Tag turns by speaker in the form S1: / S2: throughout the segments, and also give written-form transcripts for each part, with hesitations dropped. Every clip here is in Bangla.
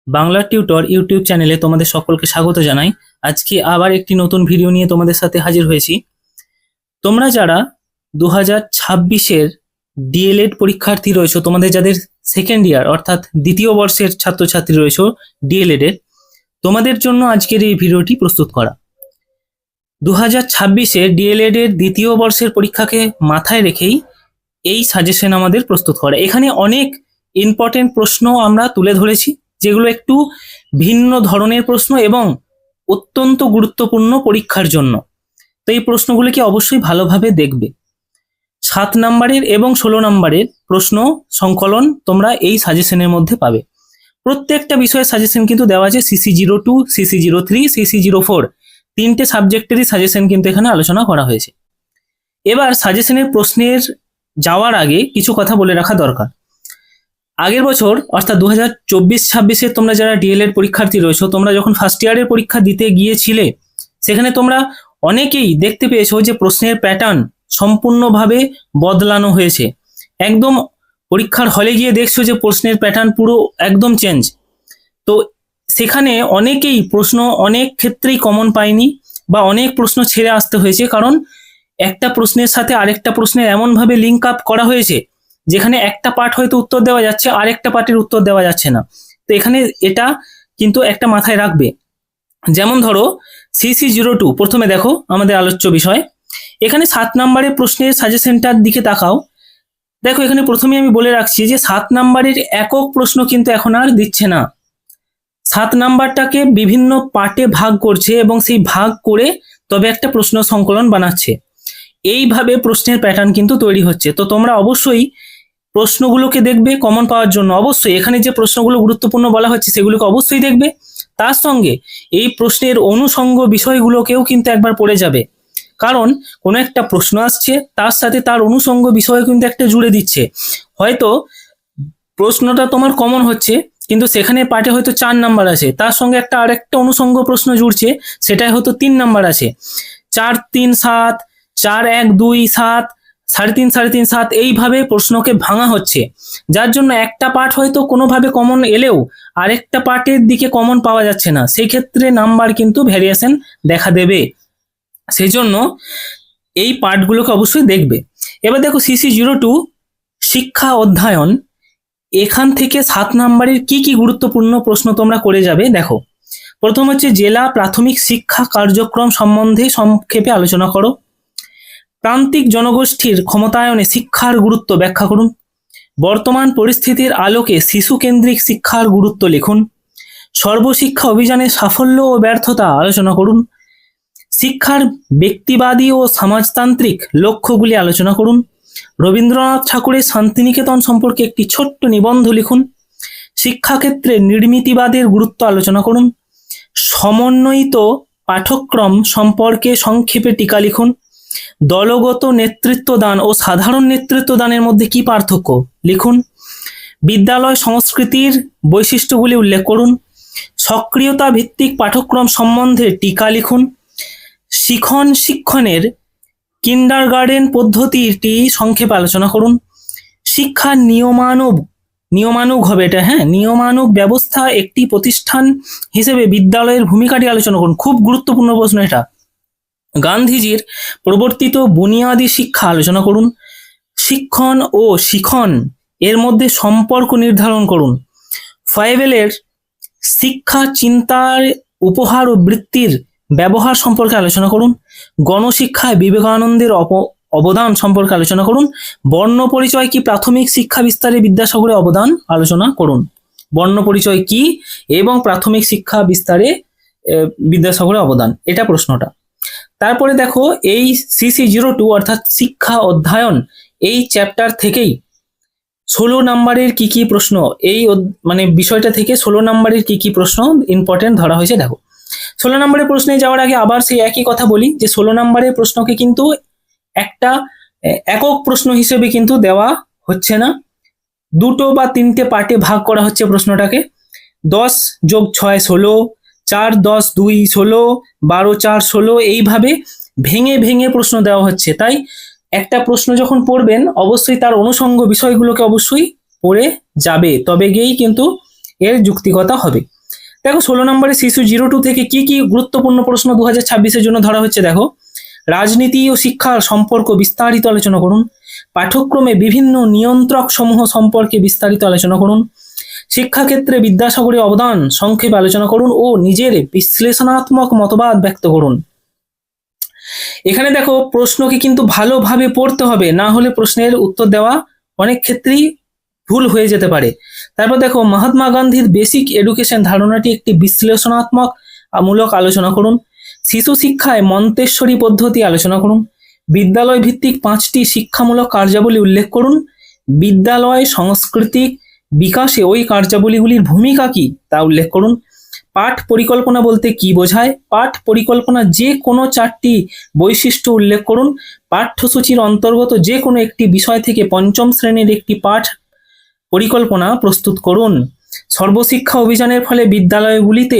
S1: বাংলা টিউটর ইউটিউব চ্যানেলে তোমাদের সকলকে স্বাগত জানাই। আজকে আবার একটি নতুন ভিডিও নিয়ে তোমাদের সাথে হাজির হয়েছি। তোমরা যারা 2026-এর ডিএলএড পরীক্ষার্থী রয়েছো, তোমাদের যাদের সেকেন্ড ইয়ার অর্থাৎ দ্বিতীয় বর্ষের ছাত্রছাত্রী রয়েছো ডিএলএড এর, তোমাদের জন্য আজকের এই ভিডিওটি প্রস্তুত করা। 2026-এ ডিএলএড এর দ্বিতীয় বর্ষের পরীক্ষাকে মাথায় রেখেই এই সাজেশন আমাদের প্রস্তুত করা। এখানে অনেক ইম্পর্টেন্ট প্রশ্ন আমরা তুলে ধরেছি, যেগুলো একটু ভিন্ন ধরনের প্রশ্ন এবং অত্যন্ত গুরুত্বপূর্ণ পরীক্ষার জন্য। তো এই প্রশ্নগুলিকে অবশ্যই ভালোভাবে দেখবে। 7 নম্বরের এবং 16 নম্বরের প্রশ্ন সংকলন তোমরা এই সাজেশনের মধ্যে পাবে। প্রত্যেকটা বিষয়ের সাজেশন কিন্তু দেওয়া আছে, CC02, CC03, CC04, তিনটে সাবজেক্টেরই সাজেশন কিন্তু এখানে আলোচনা করা হয়েছে। এবার সাজেশনের প্রশ্নের যাওয়ার আগে কিছু কথা বলে রাখা দরকার। আগের বছর অর্থাৎ 2024-26-এ তোমরা যারা ডিএলএড পরীক্ষার্থী রয়েছো, তোমরা যখন ফার্স্ট ইয়ারের পরীক্ষা দিতে গিয়েছিলে, সেখানে তোমরা অনেকেই দেখতে পেয়েছো যে প্রশ্নের প্যাটার্ন সম্পূর্ণভাবে বদলানো হয়েছে। একদম পরীক্ষার হলে গিয়ে দেখছো যে প্রশ্নের প্যাটার্ন পুরো একদম চেঞ্জ। তো সেখানে অনেকেই প্রশ্ন অনেক ক্ষেত্রেই কমন পায়নি বা অনেক প্রশ্ন ছেড়ে আসতে হয়েছে, কারণ একটা প্রশ্নের সাথে আরেকটা প্রশ্নের এমনভাবে লিঙ্ক আপ করা হয়েছে যেখানে একটা পার্ট হয়তো উত্তর দেওয়া যাচ্ছে, আরেকটা পার্টের উত্তর দেওয়া যাচ্ছে না। তো এখানে এটা কিন্তু একটা মাথায় রাখবে। যেমন ধরো CC02, প্রথমে দেখো আমাদের আলোচ্য বিষয়। এখানে 7 নম্বরের প্রশ্নের সাজেশনটার দিকে তাকাও। দেখো এখানে প্রথমে আমি বলে রাখছি যে 7 নম্বরের একক প্রশ্ন কিন্তু এখন আর দিচ্ছে না। 7 নাম্বারটাকে বিভিন্ন পার্টে ভাগ করছে এবং সেই ভাগ করে তবে একটা প্রশ্ন সংকলন বানাচ্ছে। এইভাবে প্রশ্নের প্যাটার্ন কিন্তু তৈরি হচ্ছে। তো তোমরা অবশ্যই প্রশ্নগুলোকে দেখবে কমন পাওয়ার জন্য। অবশ্যই এখানে যে প্রশ্নগুলো গুরুত্বপূর্ণ বলা হচ্ছে সেগুলোকে অবশ্যই দেখবে, তার সঙ্গে এই প্রশ্নের অনুষঙ্গ বিষয়গুলোকেও কিন্তু একবার পড়ে যাবে, কারণ কোনো একটা প্রশ্ন আসছে তার সাথে তার অনুষঙ্গ বিষয় কিন্তু একটা জুড়ে দিচ্ছে। হয়তো প্রশ্নটা তোমার কমন হচ্ছে, কিন্তু সেখানে পার্টে হয়তো 4 নাম্বার আছে, তার সঙ্গে একটা আরেকটা অনুষঙ্গ প্রশ্ন জুড়ছে, সেটাই হয়তো 3 নাম্বার আছে। 4, 3, 7, 4, 1, 2, 7, 3.5, 3.5, 7, এইভাবে প্রশ্নকে ভাঙা হচ্ছে, যার জন্য একটা পার্ট হয়তো কোনোভাবে কমন এলেও আরেকটা পার্টের দিকে কমন পাওয়া যাচ্ছে না। সেই ক্ষেত্রে নাম্বার কিন্তু ভ্যারিয়েশন দেখা দেবে। সেই জন্য এই পার্টগুলোকে অবশ্যই দেখবে। এবার দেখো CC02 শিক্ষা অধ্যয়ন, এখান থেকে 7 নম্বরের কি কি গুরুত্বপূর্ণ প্রশ্ন তোমরা করে যাবে। দেখো প্রথম হচ্ছে জেলা প্রাথমিক শিক্ষা কার্যক্রম সম্বন্ধে সংক্ষেপে আলোচনা করো। প্রান্তিক জনগোষ্ঠীর ক্ষমতায়নে শিক্ষার গুরুত্ব ব্যাখ্যা করুন। বর্তমান পরিস্থিতির আলোকে শিশু কেন্দ্রিক শিক্ষার গুরুত্ব লিখুন। সর্বশিক্ষা অভিযানের সাফল্য ও ব্যর্থতা আলোচনা করুন। শিক্ষার ব্যক্তিবাদী ও সমাজতান্ত্রিক লক্ষ্যগুলি আলোচনা করুন। রবীন্দ্রনাথ ঠাকুরের শান্তিনিকেতন সম্পর্কে একটি ছোট্ট নিবন্ধ লিখুন। শিক্ষাক্ষেত্রে নির্মিতিবাদের গুরুত্ব আলোচনা করুন। সমন্বয়িত পাঠ্যক্রম সম্পর্কে সংক্ষেপে টিকা লিখুন। দলগত নেতৃত্বদান ও সাধারণ নেতৃত্বদানের মধ্যে কি পার্থক্য লিখুন। বিদ্যালয় সংস্কৃতির বৈশিষ্ট্যগুলি উল্লেখ করুন। সক্রিয়তা ভিত্তিক পাঠ্যক্রম সম্বন্ধে টিকা লিখুন। শিক্ষণের কিন্ডারগার্টেন পদ্ধতিটি সংক্ষেপে আলোচনা করুন। শিক্ষার নিয়মানুগ হবে এটা, নিয়মানুগ ব্যবস্থা একটি প্রতিষ্ঠান হিসেবে বিদ্যালয়ের ভূমিকাটি আলোচনা করুন। খুব গুরুত্বপূর্ণ প্রশ্ন এটা। গান্ধীজির প্রবর্তিত বুনিয়াদী শিক্ষা আলোচনা করুন। শিক্ষণ ও শিখন এর মধ্যে সম্পর্ক নির্ধারণ করুন। ফাইভেলের শিক্ষা চিন্তার উপহার ও বৃত্তির ব্যবহার সম্পর্কে আলোচনা করুন। গণশিক্ষায় বিবেকানন্দের অবদান সম্পর্কে আলোচনা করুন। বর্ণ পরিচয় কি প্রাথমিক শিক্ষা বিস্তারে বিদ্যাসাগরের অবদান আলোচনা করুন। বর্ণ পরিচয় কি এবং প্রাথমিক শিক্ষা বিস্তারে বিদ্যাসাগরের অবদান, এটা প্রশ্নটা। তারপরে দেখো এই CC02 অর্থাৎ শিক্ষা অধ্যয়ন, এই চ্যাপ্টার থেকেই 16 নম্বরের কি কি প্রশ্ন, এই মানে বিষয়টা থেকে 16 নম্বরের কি কি প্রশ্ন ইম্পর্টেন্ট ধরা হয়েছে। দেখো 16 নম্বরের প্রশ্নে যাওয়ার আগে আবার সেই একই কথা বলি যে 16 নম্বরের প্রশ্নকে কিন্তু একটা একক প্রশ্ন হিসেবে কিন্তু দেওয়া হচ্ছে না, 2 বা 3টে পার্টে ভাগ করা হচ্ছে প্রশ্নটাকে। 10 + 6 16, 4, 10, 2, 16, 12, 4, 16, এইভাবে ভেঙে ভেঙে প্রশ্ন দেওয়া হচ্ছে। তাই একটা প্রশ্ন যখন পড়বেন অবশ্যই তার অনুষঙ্গ বিষয়গুলোকে অবশ্যই পড়ে যাবে, তবে গিয়েই কিন্তু এর যুক্তিকতা হবে। দেখো 16 নম্বরে শিশু 02 থেকে কি কি গুরুত্বপূর্ণ প্রশ্ন 2026-এর জন্য ধরা হচ্ছে দেখো। রাজনীতি ও শিক্ষার সম্পর্ক বিস্তারিত আলোচনা করুন। পাঠ্যক্রমে বিভিন্ন নিয়ন্ত্রক সমূহ সম্পর্কে বিস্তারিত আলোচনা করুন। শিক্ষাক্ষেত্রে বিদ্যাসাগরের অবদান সংক্ষেপে আলোচনা করুন ও নিজের বিশ্লেষণাত্মক মতবাদ ব্যক্ত করুন। এখানে দেখো প্রশ্নকে কিন্তু ভালোভাবে পড়তে হবে, না হলে প্রশ্নের উত্তর দেওয়া অনেক ক্ষেত্রেই ভুল হয়ে যেতে পারে। তারপর দেখো মহাত্মা গান্ধীর বেসিক এডুকেশন ধারণাটি একটি বিশ্লেষণাত্মক মূলক আলোচনা করুন। শিশু শিক্ষায় মন্তেশ্বরী পদ্ধতি আলোচনা করুন। বিদ্যালয় ভিত্তিক 5টি শিক্ষামূলক কার্যাবলী উল্লেখ করুন। বিদ্যালয় সাংস্কৃতিক বিকাশে ওই কার্যাবলীগুলির ভূমিকা কি তা উল্লেখ করুন। পাঠ পরিকল্পনা বলতে কি বোঝায়? পাঠ পরিকল্পনা যে কোনো 4টি বৈশিষ্ট্য উল্লেখ করুন। পাঠ্যসূচির অন্তর্গত যে কোনো একটি বিষয় থেকে 5ম শ্রেণীর একটি পাঠ পরিকল্পনা প্রস্তুত করুন। সর্বশিক্ষা অভিযানের ফলে বিদ্যালয়গুলিতে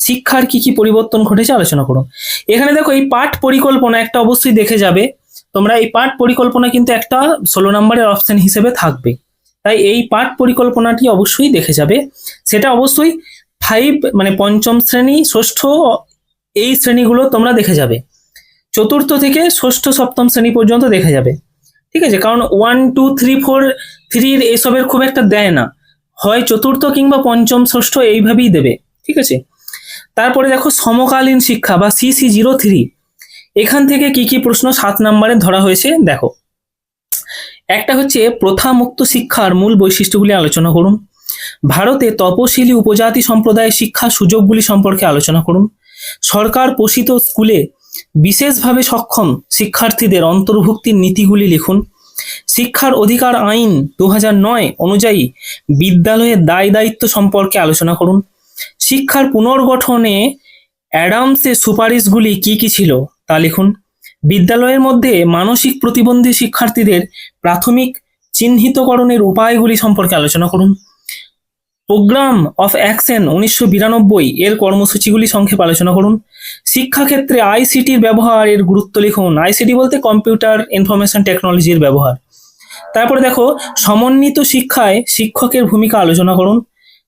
S1: শিক্ষার কি কি পরিবর্তন ঘটেছে আলোচনা করুন। এখানে দেখো এই পাঠ পরিকল্পনা একটা অবশ্যই দেখে যাবে তোমরা। এই পাঠ পরিকল্পনা কিন্তু একটা 16 নম্বরের অপশন হিসেবে থাকবে, তাই এই পাঠ পরিকল্পনাটি অবশ্যই দেখে যাবে। সেটা অবশ্যই 5 মানে 5ম শ্রেণী, ষষ্ঠ, এই শ্রেণীগুলো তোমরা দেখে যাবে। 4র্থ থেকে ষষ্ঠ 7ম শ্রেণী পর্যন্ত দেখে যাবে, ঠিক আছে? কারণ 1, 2, 3, 4, 3 এসবের খুব একটা দেয় না, হয় 4র্থ কিংবা 5ম, ষষ্ঠ এইভাবেই দেবে, ঠিক আছে? তারপরে দেখো সমকালীন শিক্ষা বা CC03, এখান থেকে কি কি প্রশ্ন 7 নম্বরে ধরা হয়েছে দেখো। একটা হচ্ছে প্রথা মুক্ত শিক্ষার মূল বৈশিষ্ট্যগুলি আলোচনা করুন। ভারতে তপশিলি উপজাতি সম্প্রদায়ের শিক্ষা সুযোগগুলি সম্পর্কে আলোচনা করুন। সরকার পোষিত স্কুলে বিশেষভাবে সক্ষম শিক্ষার্থীদের অন্তর্ভুক্তির নীতিগুলি লিখুন। শিক্ষার অধিকার আইন 2009 অনুযায়ী বিদ্যালয়ের দায় দায়িত্ব সম্পর্কে আলোচনা করুন। শিক্ষার পুনর্গঠনে অ্যাডামসের সুপারিশগুলি কি কি ছিল তা লিখুন। বিদ্যালয়ের মধ্যে মানসিক প্রতিবন্ধী শিক্ষার্থীদের প্রাথমিক চিহ্নিতকরণের উপায়গুলি সম্পর্কে আলোচনা করুন। প্রোগ্রাম অফ অ্যাকশন 1992 এর কর্মসূচিগুলি সংক্ষেপে আলোচনা করুন। শিক্ষাক্ষেত্রে আইসিটির ব্যবহার এর গুরুত্ব লিখুন। আইসিটি বলতে কম্পিউটার ইনফরমেশন টেকনোলজির ব্যবহার। তারপরে দেখো সমন্বিত শিক্ষায় শিক্ষকের ভূমিকা আলোচনা করুন।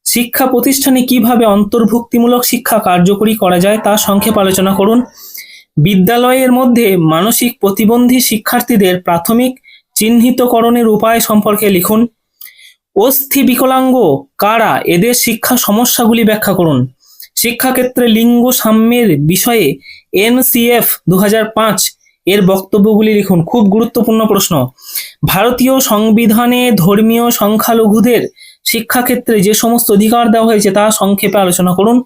S1: শিক্ষা প্রতিষ্ঠানে কিভাবে অন্তর্ভুক্তিমূলক শিক্ষা কার্যকরী করা যায় তা সংক্ষেপে আলোচনা করুন। বিদ্যালয়ের মধ্যে মানসিক প্রতিবন্ধী শিক্ষার্থীদের প্রাথমিক চিহ্নিতকরণের উপায় সম্পর্কে লিখুন। অস্থি বিকলাঙ্গ কারা, এদের শিক্ষা সমস্যাগুলি ব্যাখ্যা করুন। শিক্ষাক্ষেত্রে লিঙ্গ সাম্যের বিষয়ে NCF 2005 এর বক্তব্যগুলি লিখুন। খুব গুরুত্বপূর্ণ প্রশ্ন। ভারতীয় সংবিধানে ধর্মীয় সংখ্যালঘুদের শিক্ষাক্ষেত্রে যে সমস্ত অধিকার দেওয়া হয়েছে তা সংক্ষেপে আলোচনা করুন।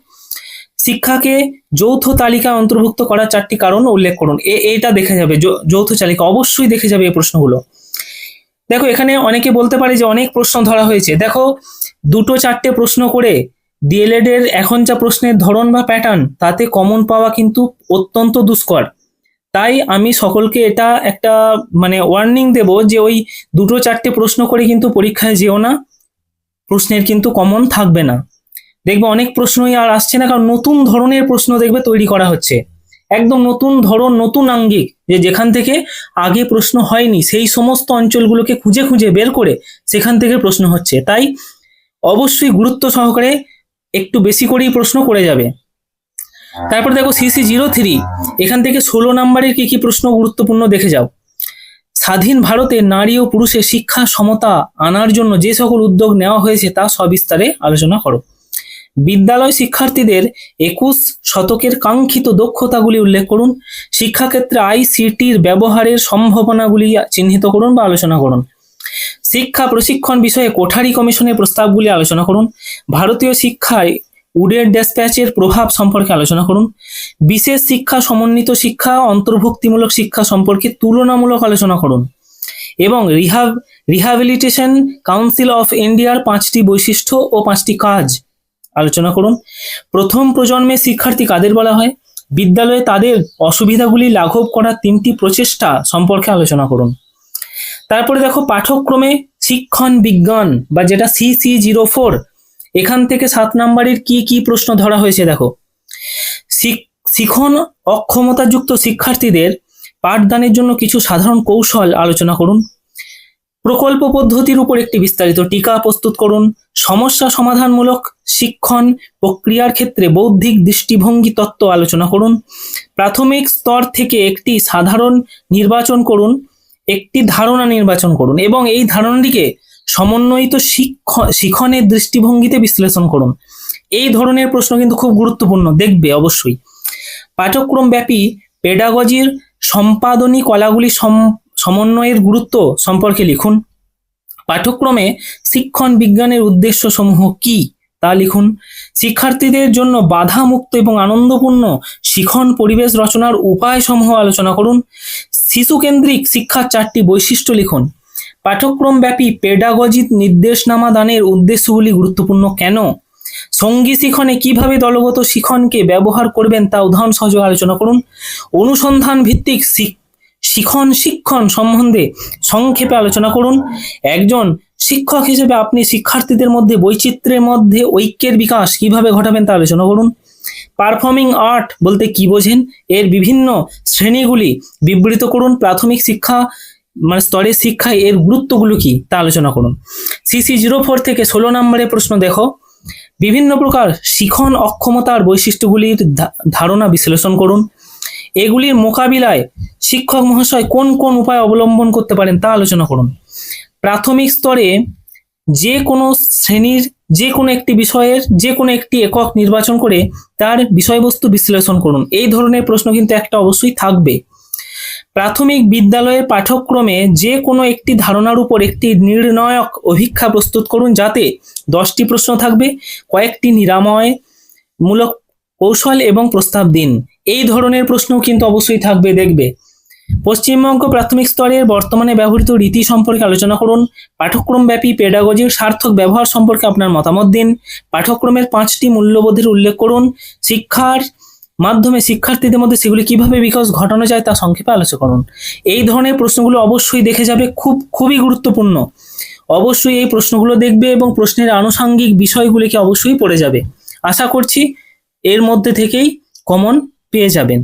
S1: শিক্ষাকে যৌথ তালিকায় অন্তর্ভুক্ত করার 4টি কারণ উল্লেখ করুন। এটা দেখে যাবে, যৌথ তালিকা অবশ্যই দেখে যাবে এই প্রশ্নগুলো। দেখো এখানে অনেকে বলতে পারে যে অনেক প্রশ্ন ধরা হয়েছে। দেখো 2-4টে প্রশ্ন করে ডিএলএড এর এখন যা প্রশ্নের ধরন বা প্যাটার্ন, তাতে কমন পাওয়া কিন্তু অত্যন্ত দুষ্কর। তাই আমি সকলকে এটা একটা মানে ওয়ার্নিং দেব যে ওই 2-4টে প্রশ্ন করে কিন্তু পরীক্ষায় যেও না, প্রশ্নের কিন্তু কমন থাকবে না। দেখবে অনেক প্রশ্নই আর আসছে না, কারণ নতুন ধরনের প্রশ্ন দেখবে তৈরি করা হচ্ছে, একদম নতুন ধরন, নতুন আঙ্গিক, যে যেখান থেকে আগে প্রশ্ন হয়নি সেই সমস্ত অঞ্চলগুলোকে খুঁজে খুঁজে বের করে সেখান থেকে প্রশ্ন হচ্ছে। তাই অবশ্যই গুরুত্ব সহকারে একটু বেশি করেই প্রশ্ন করে যাবে। তারপর দেখো CC03, এখান থেকে 16 নম্বরের কি কি প্রশ্ন গুরুত্বপূর্ণ দেখে যাও। স্বাধীন ভারতে নারী ও পুরুষের শিক্ষা সমতা আনার জন্য যে সকল উদ্যোগ নেওয়া হয়েছে তা সবিস্তারে আলোচনা করো। বিদ্যালয় শিক্ষার্থীদের 21 শতকের কাঙ্ক্ষিত দক্ষতাগুলি উল্লেখ করুন। শিক্ষাক্ষেত্রে আইসিটির ব্যবহারের সম্ভাবনাগুলি চিহ্নিত করুন বা আলোচনা করুন। শিক্ষা প্রশিক্ষণ বিষয়ে কোঠারি কমিশনের প্রস্তাবগুলি আলোচনা করুন। ভারতীয় শিক্ষায় উডের ড্যাসপ্যাচের প্রভাব সম্পর্কে আলোচনা করুন। বিশেষ শিক্ষা, সমন্বিত শিক্ষা, অন্তর্ভুক্তিমূলক শিক্ষা সম্পর্কে তুলনামূলক আলোচনা করুন। এবং রিহ্যাবিলিটেশন কাউন্সিল অফ ইন্ডিয়ার 5টি বৈশিষ্ট্য ও 5টি কাজ আলোচনা করুন। প্রথম প্রজন্মের শিক্ষার্থী কাদের বলা হয়? বিদ্যালয়ে তাদের অসুবিধাগুলি লাঘব করার 3টি প্রচেষ্টা সম্পর্কে আলোচনা করুন। তারপরে দেখো পাঠ্যক্রমে শিক্ষণ বিজ্ঞান বা যেটা CC04, এখান থেকে 7 নম্বরের কি কি প্রশ্ন ধরা হয়েছে দেখো। শিখন অক্ষমতাযুক্ত শিক্ষার্থীদের পাঠদানের জন্য কিছু সাধারণ কৌশল আলোচনা করুন। প্রকল্প পদ্ধতির উপর একটি বিস্তারিত টিকা প্রস্তুত করুন। সমস্যা সমাধানমূলক শিক্ষণ প্রক্রিয়ার ক্ষেত্রে বৌদ্ধিক দৃষ্টিভঙ্গি তত্ত্ব আলোচনা করুন। প্রাথমিক স্তর থেকে একটি সাধারণ নির্বাচন করুন, একটি ধারণা নির্বাচন করুন এবং এই ধারণাটিকে সমন্বয়িত শিক্ষণের দৃষ্টিভঙ্গিতে বিশ্লেষণ করুন। এই ধরনের প্রশ্ন কিন্তু খুব গুরুত্বপূর্ণ, দেখবে অবশ্যই। পাঠ্যক্রম ব্যাপী পেডাগজির সম্পাদনী কলাগুলি সমন্বয়ের গুরুত্ব সম্পর্কে লিখুন। পাঠ্যক্রমে শিক্ষণ বিজ্ঞানের উদ্দেশ্য সমূহ কি তা লিখুন। শিক্ষার্থীদের জন্য বাধা মুক্ত এবং আনন্দপূর্ণ শিক্ষণ পরিবেশ রচনার উপায় সমূহ আলোচনা করুন। শিশু কেন্দ্রিক শিক্ষার 4টি বৈশিষ্ট্য লিখুন। পাঠ্যক্রম ব্যাপী পেডাগজি নির্দেশনামা দানের উদ্দেশ্যগুলি গুরুত্বপূর্ণ কেন? সঙ্গী শিক্ষণে কিভাবে দলগত শিক্ষণকে ব্যবহার করবেন তা উদাহরণ সহযোগে আলোচনা করুন। অনুসন্ধান ভিত্তিক শিক্ষণ সম্বন্ধে সংক্ষেপে আলোচনা করুন। একজন শিক্ষক হিসেবে আপনি শিক্ষার্থীদের মধ্যে বৈচিত্র্যের মধ্যে ঐক্যের বিকাশ কিভাবে ঘটাবেন তা আলোচনা করুন। পারফর্মিং আর্ট বলতে কি বোঝেন, এর বিভিন্ন শ্রেণীগুলি বিবৃত করুন। প্রাথমিক শিক্ষা স্তরের শিক্ষায় এর গুরুত্বগুলো কি তা আলোচনা করুন। CC04 থেকে 16 নম্বরের প্রশ্ন দেখো। বিভিন্ন প্রকার শিখন অক্ষমতার বৈশিষ্ট্যগুলির ধারণা বিশ্লেষণ করুন। এগুলির মোকাবিলায় শিক্ষক মহাশয় কোন কোন উপায় অবলম্বন করতে পারেন তা আলোচনা করুন। প্রাথমিক স্তরে যে কোনো শ্রেণীর যে কোনো একটি বিষয়ের যে কোনো একটি একক নির্বাচন করে তার বিষয়বস্তু বিশ্লেষণ করুন। এই ধরনের প্রশ্ন কিন্তু একটা অবশ্যই থাকবে। প্রাথমিক বিদ্যালয়ের পাঠ্যক্রমে যে কোনো একটি ধারণার উপর একটি নির্ণায়ক অভিক্ষা প্রস্তুত করুন, যাতে 10টি প্রশ্ন থাকবে, কয়েকটি নিরাময়মূলক কৌশল এবং প্রস্তাব দিন। এই ধরনের প্রশ্নও কিন্তু অবশ্যই থাকবে, দেখবে। পশ্চিমবঙ্গ প্রাথমিক স্তরের বর্তমানে ব্যবহৃত রীতি সম্পর্কে আলোচনা করুন। পাঠ্যক্রম ব্যাপী পেডাগজির সার্থক ব্যবহার সম্পর্কে আপনার মতামত দিন। পাঠ্যক্রমের 5টি মূল্যবোধের উল্লেখ করুন। শিক্ষার মাধ্যমে শিক্ষার্থীদের মধ্যে সেগুলি কিভাবে বিকাশ ঘটানো যায় তা সংক্ষেপে আলোচনা করুন। এই ধরনের প্রশ্নগুলো অবশ্যই দেখে যাবে, খুবই গুরুত্বপূর্ণ। অবশ্যই এই প্রশ্নগুলো দেখবে এবং প্রশ্নের আনুষঙ্গিক বিষয়গুলিকে অবশ্যই পড়ে যাবে। আশা করছি এর মধ্যে থেকেই কমন পেয়ে যাবেন।